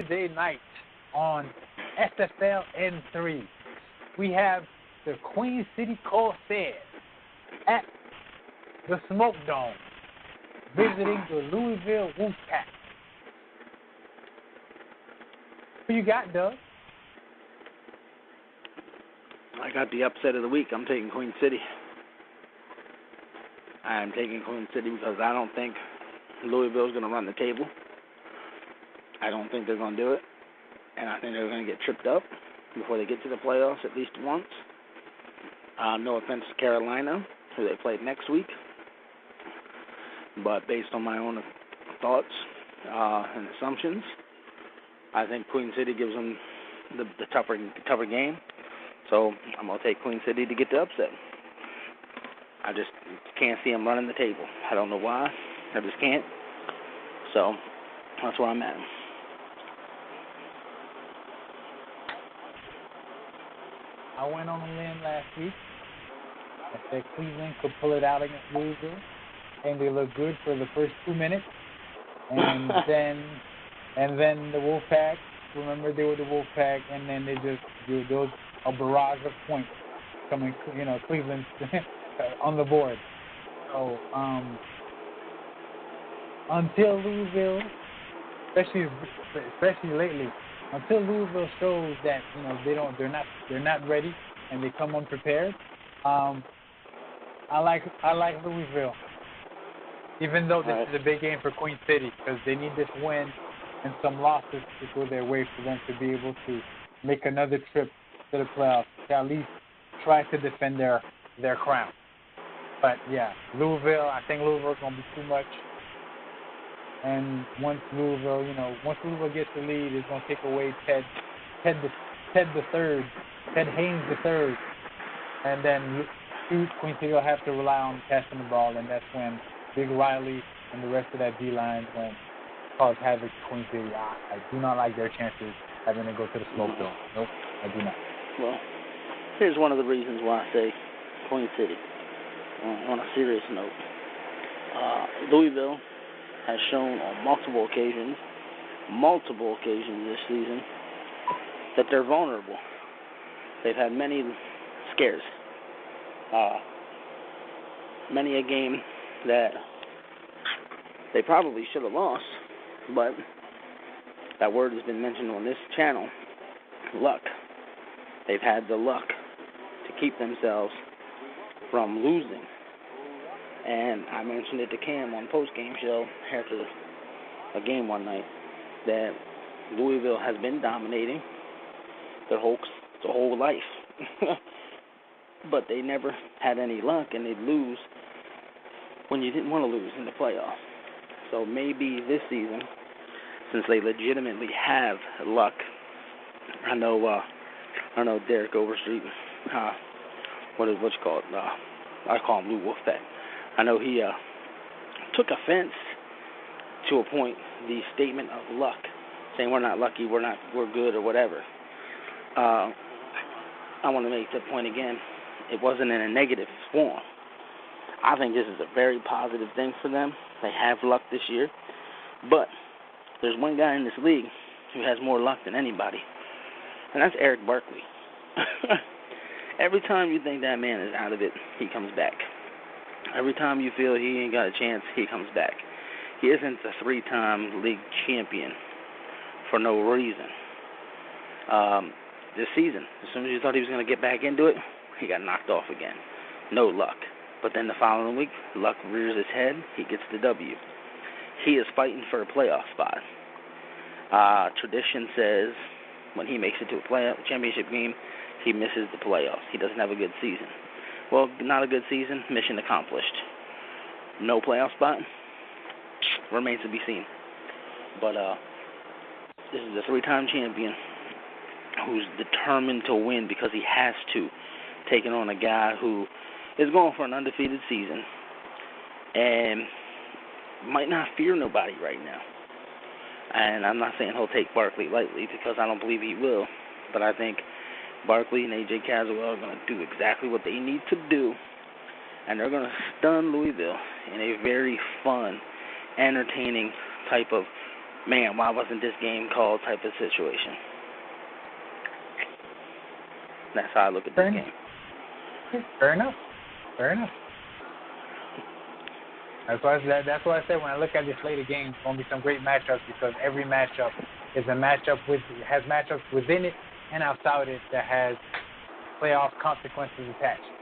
Thursday night on SFL N3. We have the Queen City Corsairs at the Smoke Dome visiting the Louisville Wolfpack. Who you got, Doug? I got the upset of the week. I'm taking Queen City. I'm taking Queen City because I don't think Louisville's going to run the table. I don't think they're going to do it. And I think they're going to get tripped up before they get to the playoffs at least once. No offense to Carolina, who they play next week. But based on my own thoughts and assumptions, I think Queen City gives them the tougher game. So I'm going to take Queen City to get the upset. I just can't see them running the table. I don't know why. I just can't. So that's where I'm at. I went on a limb last week. I said Cleveland could pull it out against Louisville, and they looked good for the first 2 minutes. And then the Wolfpack, remember they were the Wolfpack, and then there was a barrage of points coming, Cleveland on the board. So until Louisville, especially lately, until Louisville shows that they're not ready and they come unprepared, I like Louisville. Even though this is a big game for Queen City, because they need this win and some losses to go their way for them to be able to make another trip to the playoffs, to at least try to defend their crown. But yeah, Louisville, I think Louisville's gonna be too much. And once Louisville gets the lead, it's gonna take away Ted Haynes the third, and then Queen City will have to rely on passing the ball, and that's when Big Riley and the rest of that D-line will cause havoc to Queen City. I do not like their chances having to go to the Smoke Dome. Nope, I do not. Well, here's one of the reasons why I say Queen City. On a serious note, Louisville has shown on multiple occasions this season, that they're vulnerable. They've had many scares. Many a game that they probably should have lost, but that word has been mentioned on this channel, luck. They've had the luck to keep themselves from losing. And I mentioned it to Cam on post-game show after a game one night that Louisville has been dominating their whole life. But they never had any luck, and they'd lose when you didn't want to lose in the playoffs. So maybe this season, since they legitimately have luck, I know Derek Overstreet, what you call it? I call him Lou Wolfpack. I know he took offense to a point, the statement of luck, saying we're not lucky, we're good, or whatever. I want to make that point again. It wasn't in a negative form. I think this is a very positive thing for them. They have luck this year. But there's one guy in this league who has more luck than anybody, and that's Eric Barkley. Every time you think that man is out of it, he comes back. Every time you feel he ain't got a chance, he comes back. He isn't a 3-time league champion for no reason. This season, as soon as you thought he was going to get back into it, he got knocked off again. No luck. But then the following week, luck rears his head. He gets the W. He is fighting for a playoff spot. Tradition says when he makes it to a championship game, he misses the playoffs. He doesn't have a good season. Well, not a good season, mission accomplished. No playoff spot, remains to be seen. But this is a 3-time champion who's determined to win because he has to, taking on a guy who is going for an undefeated season and might not fear nobody right now. And I'm not saying he'll take Barkley lightly because I don't believe he will, but I think Barkley and A.J. Caswell are going to do exactly what they need to do, and they're going to stun Louisville in a very fun, entertaining type of man, why wasn't this game called type of situation. That's how I look at this game. Fair enough. That's why I said when I look at this slate of games, it's going to be some great matchups because every matchup is a matchup has matchups within it and outside it that has playoff consequences attached.